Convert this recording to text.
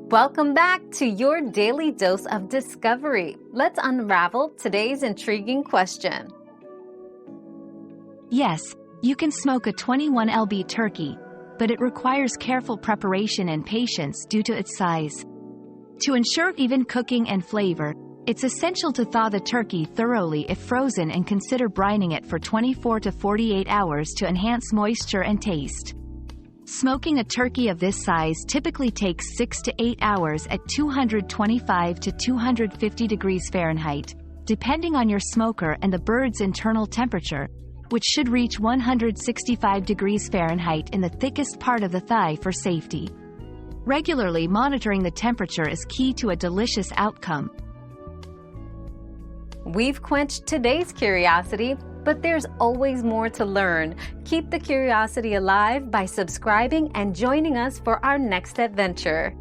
Welcome back to your daily dose of discovery. Let's unravel today's intriguing question. Yes, you can smoke a 21 lb turkey, but it requires careful preparation and patience due to its size. To ensure even cooking and flavor, it's essential to thaw the turkey thoroughly if frozen and consider brining it for 24 to 48 hours to enhance moisture and taste. Smoking a turkey of this size typically takes 6 to 8 hours at 225 to 250 degrees Fahrenheit, depending on your smoker and the bird's internal temperature, which should reach 165 degrees Fahrenheit in the thickest part of the thigh for safety. Regularly monitoring the temperature is key to a delicious outcome. We've quenched today's curiosity, but there's always more to learn. Keep the curiosity alive by subscribing and joining us for our next adventure.